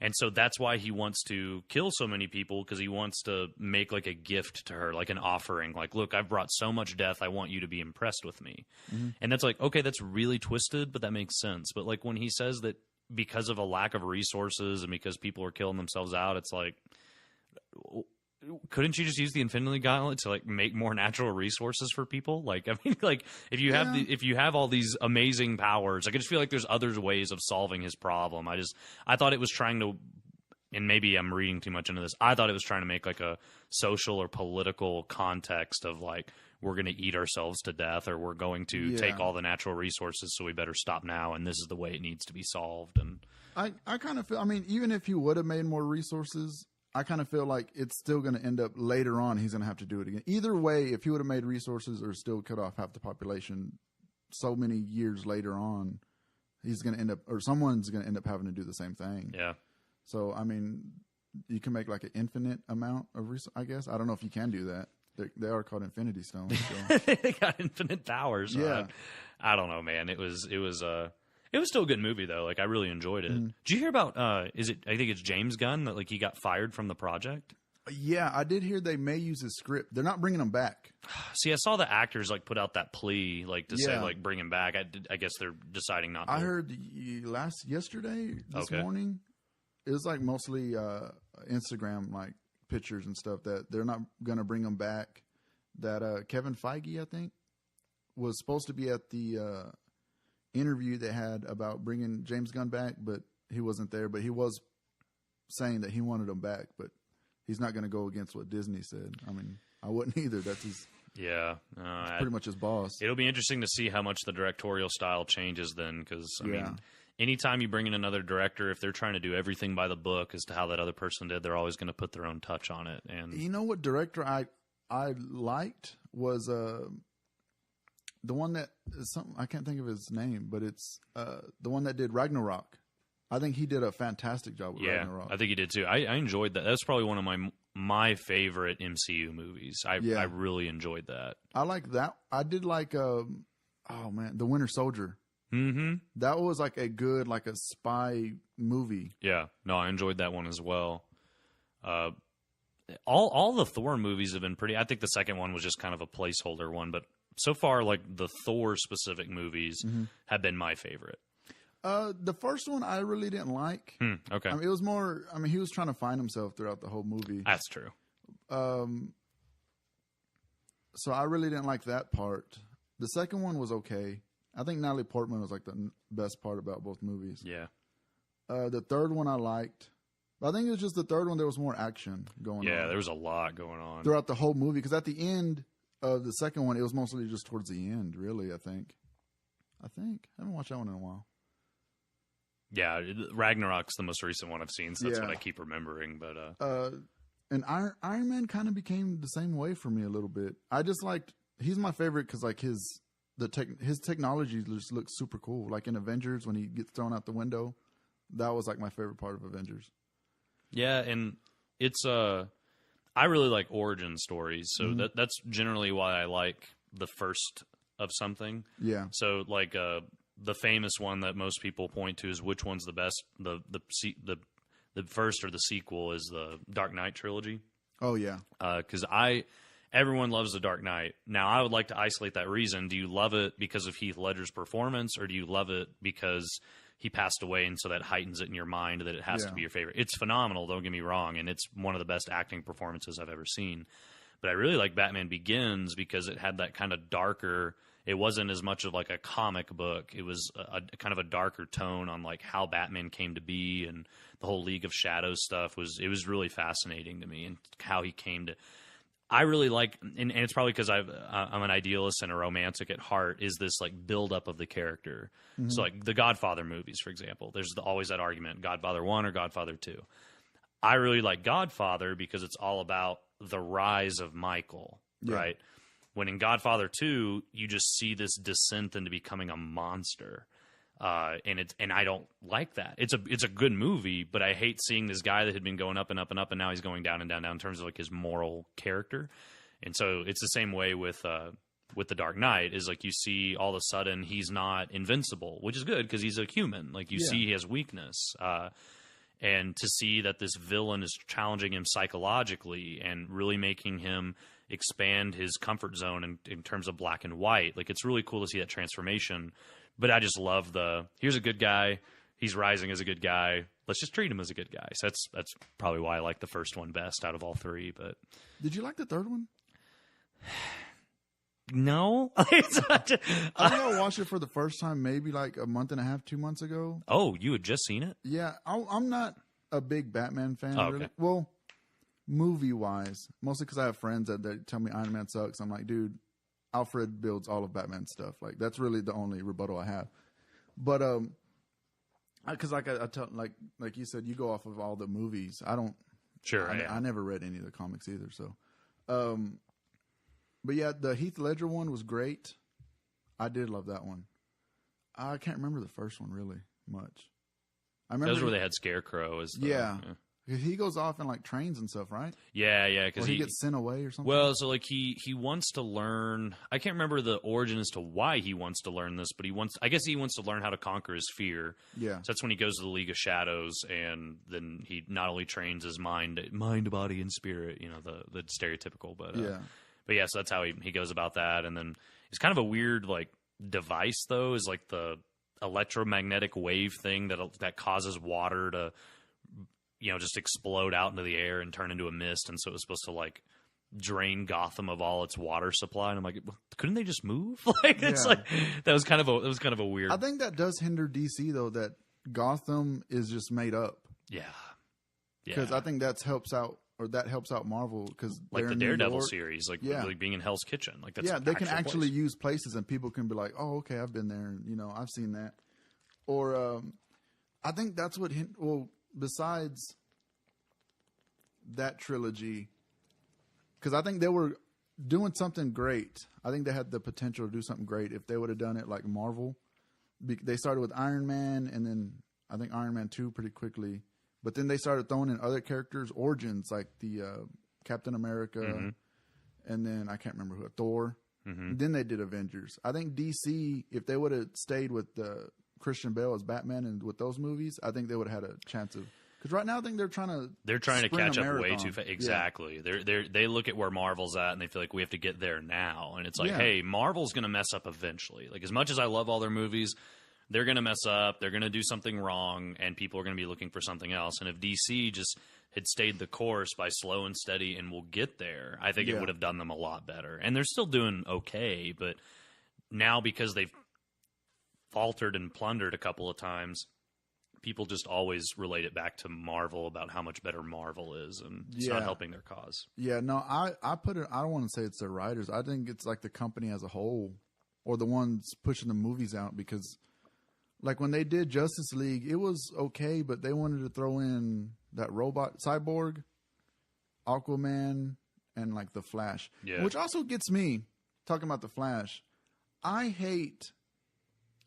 And so that's why he wants to kill so many people, because he wants to make like a gift to her, like an offering. Like, look, I've brought so much death. I want you to be impressed with me. Mm-hmm. And that's like, okay, that's really twisted, but that makes sense. But like when he says that because of a lack of resources and because people are killing themselves out, it's like, couldn't you just use the Infinity Gauntlet to like make more natural resources for people? Like, I mean, like if you have if you have all these amazing powers, like I just feel like there's other ways of solving his problem. I thought it was trying to, and maybe I'm reading too much into this. I thought it was trying to make like a social or political context of like, we're going to eat ourselves to death, or we're going to take all the natural resources, so we better stop now, and this is the way it needs to be solved. And I kind of feel, I mean, even if he would have made more resources, I kind of feel like it's still going to end up later on. He's going to have to do it again. Either way, if he would have made resources or still cut off half the population, so many years later on, he's going to end up, or someone's going to end up having to do the same thing. Yeah. So, I mean, you can make like an infinite amount of resources, I guess. I don't know if you can do that. They are called Infinity Stones. So. They got infinite powers. Yeah. I don't know, man. It was still a good movie though. Like I really enjoyed it. Mm-hmm. Did you hear about I think it's James Gunn that like he got fired from the project? Yeah, I did hear they may use his script. They're not bringing him back. See, I saw the actors like put out that plea like to say like bring him back. I guess they're deciding not to. I heard yesterday this morning. It was like mostly Instagram like pictures and stuff that they're not going to bring him back. That Kevin Feige, I think, was supposed to be at the interview they had about bringing James Gunn back, but he wasn't there. But he was saying that he wanted him back, but he's not going to go against what Disney said. I mean, I wouldn't either. That's his. Yeah, pretty much his boss. It'll be interesting to see how much the directorial style changes then, because I mean, anytime you bring in another director, if they're trying to do everything by the book as to how that other person did, they're always going to put their own touch on it. And you know what director I liked was the one that I can't think of his name, but it's the one that did Ragnarok. I think he did a fantastic job with Ragnarok. I think he did too. I enjoyed that. That's probably one of my favorite MCU movies. I really enjoyed that. I like that. I did like The Winter Soldier. Mm-hmm. That was like a good like a spy movie. Yeah, no, I enjoyed that one as well. All the Thor movies have been pretty. I think the second one was just kind of a placeholder one, but so far, like the Thor specific movies have been my favorite. The first one I really didn't like. Okay, I mean, it was more. I mean, he was trying to find himself throughout the whole movie. That's true. So I really didn't like that part. The second one was okay. I think Natalie Portman was like the best part about both movies. Yeah. The third one I liked. But I think it was just the third one there was more action going on. Yeah, there was a lot going on. Throughout the whole movie. Because at the end of the second one, it was mostly just towards the end, really, I think. I haven't watched that one in a while. Yeah, Ragnarok's the most recent one I've seen, so that's what I keep remembering. But and Iron Man kind of became the same way for me a little bit. I just liked... He's my favorite because like his technology just looks super cool. Like in Avengers, when he gets thrown out the window, that was like my favorite part of Avengers. Yeah, and it's I really like origin stories, so that's generally why I like the first of something. Yeah. So like the famous one that most people point to is which one's the best. The first or the sequel is the Dark Knight trilogy. Oh yeah. Because everyone loves The Dark Knight. Now, I would like to isolate that reason. Do you love it because of Heath Ledger's performance, or do you love it because he passed away and so that heightens it in your mind that it has to be your favorite? It's phenomenal, don't get me wrong, and it's one of the best acting performances I've ever seen. But I really like Batman Begins because it had that kind of darker... It wasn't as much of like a comic book. It was a kind of a darker tone on like how Batman came to be, and the whole League of Shadows stuff was really fascinating to me, and how he came to... I really like, and it's probably because I'm an idealist and a romantic at heart, is this like buildup of the character. Mm-hmm. So like the Godfather movies, for example, there's always that argument, Godfather 1 or Godfather 2. I really like Godfather because it's all about the rise of Michael, right? When in Godfather 2, you just see this descent into becoming a monster. And I don't like that. It's a good movie, but I hate seeing this guy that had been going up and up and up, and now he's going down and down and down in terms of like his moral character. And so it's the same way with The Dark Knight, is like you see all of a sudden he's not invincible, which is good because he's a human. Like you see he has weakness. And to see that this villain is challenging him psychologically and really making him expand his comfort zone in terms of black and white. Like, it's really cool to see that transformation. But I just love here's a good guy. He's rising as a good guy. Let's just treat him as a good guy. So that's probably why I like the first one best out of all three. But did you like the third one? No. I think I watched it for the first time maybe like a month and a half, 2 months ago. Oh, you had just seen it? Yeah. I'm not a big Batman fan. Oh, really. okay. Well, movie-wise, mostly because I have friends that tell me Iron Man sucks. I'm like, dude, Alfred builds all of Batman's stuff. Like, that's really the only rebuttal I have. But because I tell, like you said, you go off of all the movies. I don't. Sure. I never read any of the comics either. So, but yeah, the Heath Ledger one was great. I did love that one. I can't remember the first one really much. I remember that was where they had Scarecrow as the, yeah. He goes off in like trains and stuff, right? Yeah, because he gets sent away or something. Well, so like he wants to learn. I can't remember the origin as to why he wants to learn this, but I guess he wants to learn how to conquer his fear. Yeah. So that's when he goes to the League of Shadows, and then he not only trains his mind, body, and spirit. You know, the stereotypical, but yeah. But yeah, so that's how he goes about that, and then it's kind of a weird like device though, is like the electromagnetic wave thing that causes water to, you know, just explode out into the air and turn into a mist. And so it was supposed to like drain Gotham of all its water supply. And I'm like, couldn't they just move? Like, it's like, that was kind of a weird. I think that does hinder DC though, that Gotham is just made up. Yeah. Because I think that helps out Marvel, because like the Daredevil series, like being in Hell's Kitchen. Like, that's they can actually use places and people can be like, oh, okay, I've been there. You know, I've seen that. Or, I think that's what, besides that trilogy, because I think they were doing something great. I think they had the potential to do something great if they would have done it like Marvel. They started with Iron Man, and then I think Iron Man 2 pretty quickly. But then they started throwing in other characters' origins, like the Captain America, and then I can't remember who, Thor. Mm-hmm. Then they did Avengers. I think DC, if they would have stayed with Christian Bale as Batman and with those movies, I think they would have had a chance of. Because right now, I think they're trying to catch up way too fast. Exactly. Yeah. They look at where Marvel's at and they feel like we have to get there now. And it's like, hey, Marvel's going to mess up eventually. Like, as much as I love all their movies, they're going to mess up. They're going to do something wrong, and people are going to be looking for something else. And if DC just had stayed the course by slow and steady and we'll get there, I think it would have done them a lot better. And they're still doing okay, but now because they've faltered and plundered a couple of times, people just always relate it back to Marvel about how much better Marvel is, and it's not helping their cause. Yeah, no, I put it, I don't want to say it's the writers. I think it's like the company as a whole, or the ones pushing the movies out, because like when they did Justice League, it was okay, but they wanted to throw in that robot Cyborg, Aquaman, and like the Flash. Yeah. Which also gets me talking about the Flash. I hate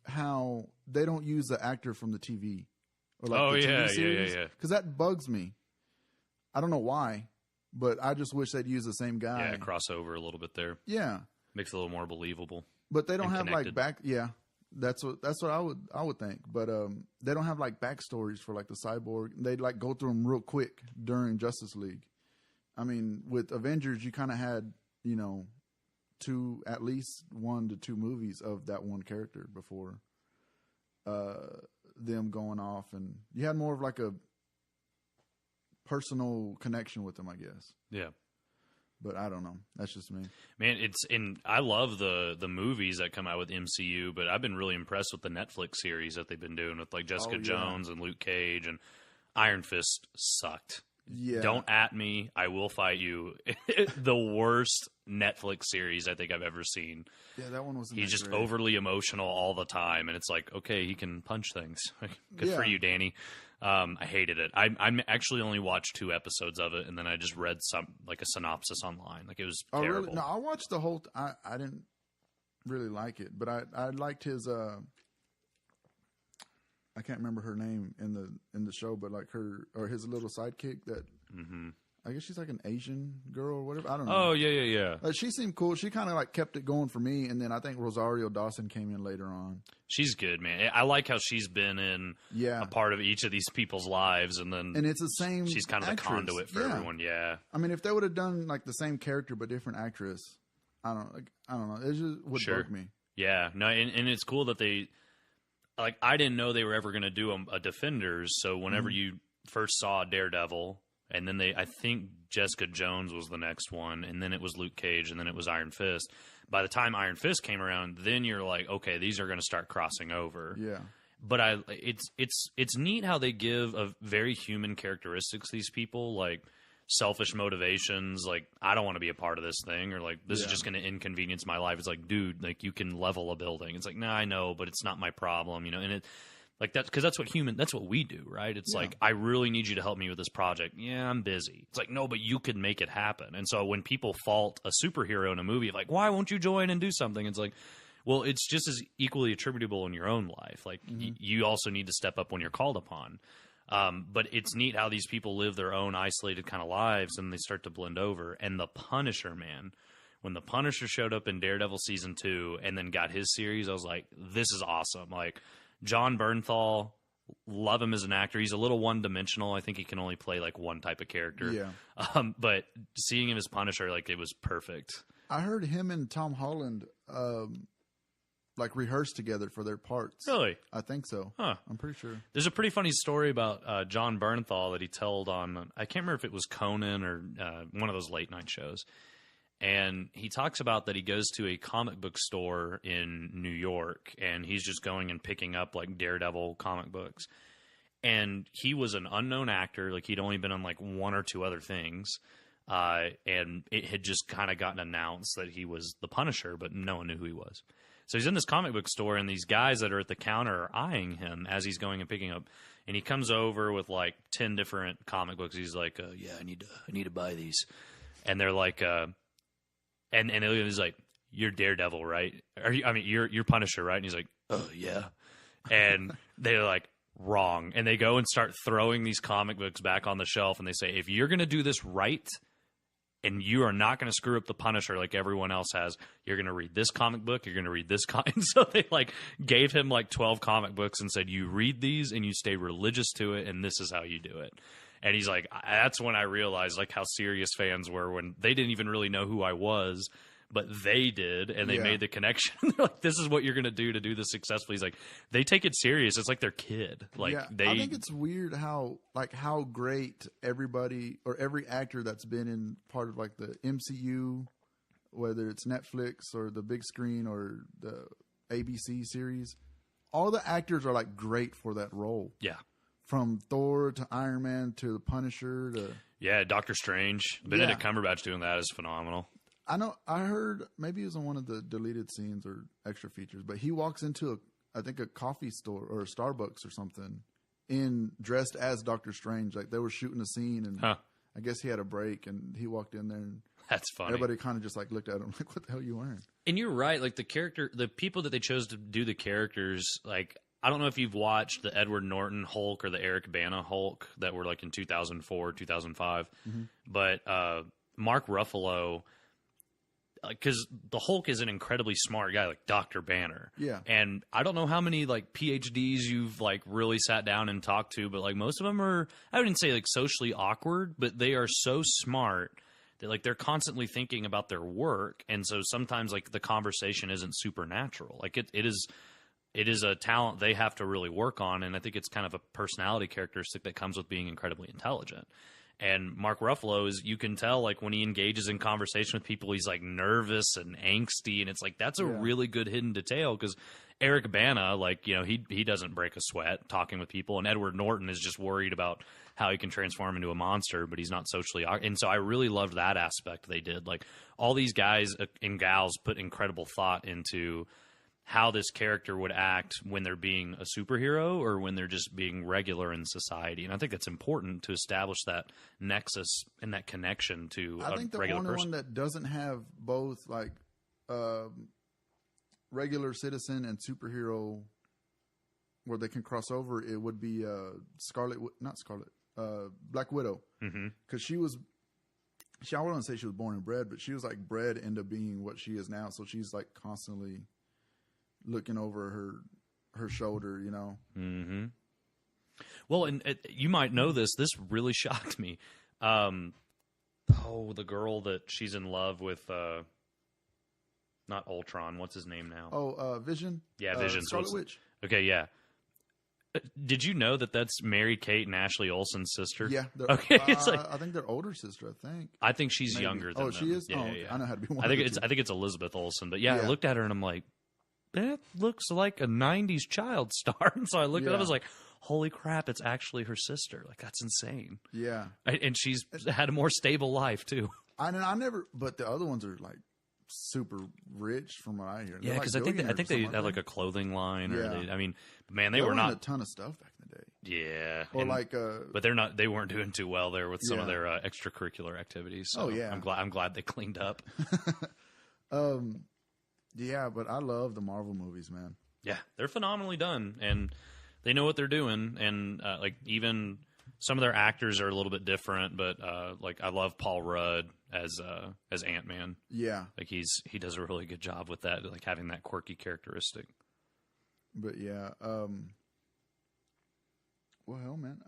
how they don't use the actor from the TV. Or like the TV series, because that bugs me. I don't know why, but I just wish they'd use the same guy. Yeah, crossover a little bit there. Yeah, makes it a little more believable. But they don't have like back. Yeah, that's what I would think. But they don't have like backstories for like the Cyborg. They like go through them real quick during Justice League. I mean, with Avengers, you kind of had at least 1 to 2 movies of that one character before them going off, and you had more of like a personal connection with them, I guess. Yeah. But I don't know. That's just me. Man, I love the movies that come out with MCU, but I've been really impressed with the Netflix series that they've been doing with like Jessica Jones and Luke Cage, and Iron Fist sucked. Yeah. Don't at me. I will fight you. The worst Netflix series I think I've ever seen. Yeah, that one was. He's just overly emotional all the time, and it's like, okay, he can punch things. Good for you, Danny. I hated it. I actually only watched 2 episodes of it, and then I just read a synopsis online. Like, it was terrible. Really? No, I watched the whole. I didn't really like it, but I liked his. I can't remember her name in the show, but like her or his little sidekick that. Mm-hmm. I guess she's like an Asian girl or whatever. I don't know. Oh, yeah. She seemed cool. She kind of like kept it going for me. And then I think Rosario Dawson came in later on. She's good, man. I like how she's been in a part of each of these people's lives. And it's the same she's kind of actress. the conduit for everyone. Yeah. I mean, if they would have done like the same character but different actress, I don't know. It just would bug me. Yeah. No, and it's cool that they – like, I didn't know they were ever going to do a Defenders. So whenever you first saw Daredevil – and then I think Jessica Jones was the next one, and then it was Luke Cage, and then it was Iron Fist. By the time Iron Fist came around, then you're like, okay, these are going to start crossing over. Yeah. But it's neat how they give a very human characteristics to these people, like selfish motivations, like I don't want to be a part of this thing, or like this is just going to inconvenience my life. It's like, dude, like you can level a building. It's like, nah, I know, but it's not my problem, you know. And it. Like that, because that's what we do, right? It's like, I really need you to help me with this project. Yeah, I'm busy. It's like, no, but you could make it happen. And so when people fault a superhero in a movie, like, why won't you join and do something? It's like, well, it's just as equally attributable in your own life. Like, you also need to step up when you're called upon. But it's neat how these people live their own isolated kind of lives and they start to blend over. And the Punisher, man, when the Punisher showed up in Daredevil season 2 and then got his series, I was like, this is awesome. Like, John Bernthal, love him as an actor. He's a little one-dimensional. I think he can only play like one type of character. Yeah. But seeing him as Punisher, like, it was perfect. I heard him and Tom Holland like rehearse together for their parts. Really? I think so. Huh. I'm pretty sure. There's a pretty funny story about John Bernthal that he told on, I can't remember if it was Conan or one of those late-night shows. And he talks about that he goes to a comic book store in New York, and he's just going and picking up, like, Daredevil comic books. And he was an unknown actor. Like, he'd only been on, like, 1 or 2 other things. And it had just kind of gotten announced that he was the Punisher, but no one knew who he was. So he's in this comic book store, and these guys that are at the counter are eyeing him as he's going and picking up. And he comes over with, like, 10 different comic books. He's like, yeah, I need to buy these. And they're like... And he's like, "You're Daredevil, right? You're Punisher, right?" And he's like, "Oh yeah." And they're like, "Wrong." And they go and start throwing these comic books back on the shelf, and they say, "If you're going to do this right, and you are not going to screw up the Punisher like everyone else has, you're going to read this comic book. You're going to read this And so they like gave him like 12 comic books and said, "You read these and you stay religious to it, and this is how you do it." And he's like, that's when I realized like how serious fans were when they didn't even really know who I was, but they did, and they made the connection. They're like, this is what you're going to do this successfully. He's like, they take it serious. It's like their kid. Like I think it's weird how great everybody or every actor that's been in part of like the MCU, whether it's Netflix or the big screen or the ABC series, all the actors are like great for that role. Yeah. From Thor to Iron Man to the Punisher to Doctor Strange. Benedict Cumberbatch doing that is phenomenal. I know. I heard maybe it was on one of the deleted scenes or extra features, but he walks into I think a coffee store or a Starbucks or something, dressed as Doctor Strange. Like they were shooting a scene, and I guess he had a break, and he walked in there, and that's funny. Everybody kind of just like looked at him like, "What the hell are you wearing?" And you're right. Like the people that they chose to do the characters, like. I don't know if you've watched the Edward Norton Hulk or the Eric Bana Hulk that were like in 2004, 2005. Mm-hmm. But Mark Ruffalo, because the Hulk is an incredibly smart guy, like Dr. Banner. Yeah. And I don't know how many like PhDs you've like really sat down and talked to, but like most of them are, I wouldn't say like socially awkward, but they are so smart that like they're constantly thinking about their work. And so sometimes like the conversation isn't supernatural. Like it is a talent they have to really work on, and I think it's kind of a personality characteristic that comes with being incredibly intelligent. And Mark Ruffalo you can tell, like, when he engages in conversation with people, he's, like, nervous and angsty, and it's like, that's a really good hidden detail, because Eric Bana, like, you know, he doesn't break a sweat talking with people, and Edward Norton is just worried about how he can transform into a monster, but he's not socially... And so I really loved that aspect they did. Like, all these guys and gals put incredible thought into... how this character would act when they're being a superhero or when they're just being regular in society. And I think that's important to establish that nexus and that connection to I think the regular only person. one that doesn't have both like regular citizen and superhero where they can cross over, it would be Black Widow. Because she I wouldn't say she was born and bred, but she was like bred into being what she is now. So she's like constantly looking over her shoulder, you know. Mm-hmm. Well, and you might know this. This really shocked me. The girl that she's in love with, not Ultron. What's his name now? Vision. Yeah, Vision. Scarlet Witch. Okay, yeah. Did you know that that's Mary-Kate and Ashley Olsen's sister? Yeah. Okay, it's like I think they're older sister. I think she's Maybe. younger than them. she is. Yeah, Okay. yeah. I know how to be one. I think it's Elizabeth Olsen. But yeah, I looked at her and I'm like, that looks like a '90s child star. And so I looked at it. I was like, holy crap! It's actually her sister. Like that's insane. Yeah. And she's had a more stable life too. I never. But the other ones are like super rich, from what I hear. Yeah, because I think they have like a clothing line, or they were not a ton of stuff back in the day. Yeah, or but they weren't doing too well there with some of their extracurricular activities. So I'm glad they cleaned up. Yeah, but I love the Marvel movies, man. Yeah, they're phenomenally done, and they know what they're doing, and like even some of their actors are a little bit different, but like I love Paul Rudd as Ant-Man. Yeah, like he does a really good job with that, like having that quirky characteristic. But yeah, well, hell, man,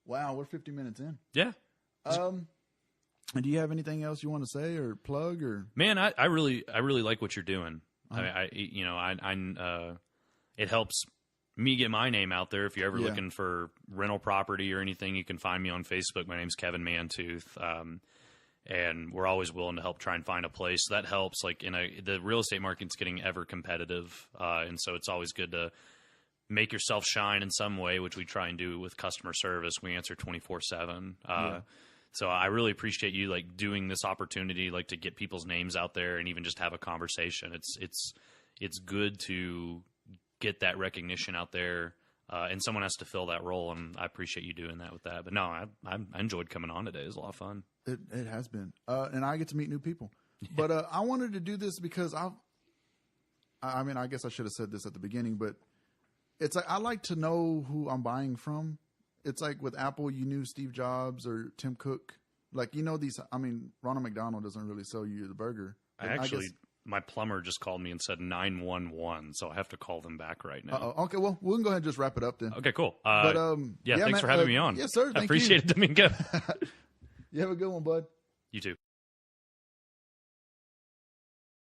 we're 50 minutes in. Yeah. And do you have anything else you want to say or plug or? Man, I really like what you're doing. It helps me get my name out there. If you're ever looking for rental property or anything, you can find me on Facebook. My name's Kevin Mantooth. And we're always willing to help try and find a place. So that helps. Like the real estate market's getting ever competitive. And so it's always good to make yourself shine in some way, which we try and do with customer service. We answer 24/7. So I really appreciate you like doing this opportunity, like to get people's names out there and even just have a conversation. It's good to get that recognition out there, and someone has to fill that role. And I appreciate you doing that with that. But no, I enjoyed coming on today. It was a lot of fun. It has been, and I get to meet new people. But I wanted to do this because I mean, I guess I should have said this at the beginning, but it's like I like to know who I'm buying from. It's like with Apple, you knew Steve Jobs or Tim Cook. Like, you know, Ronald McDonald doesn't really sell you the burger. My plumber just called me and said 911, so I have to call them back right now. Okay, well, we can go ahead and just wrap it up then. Okay, cool. Thanks for having me on. Yes, sir. I appreciate it, Domingo. You have a good one, bud. You too.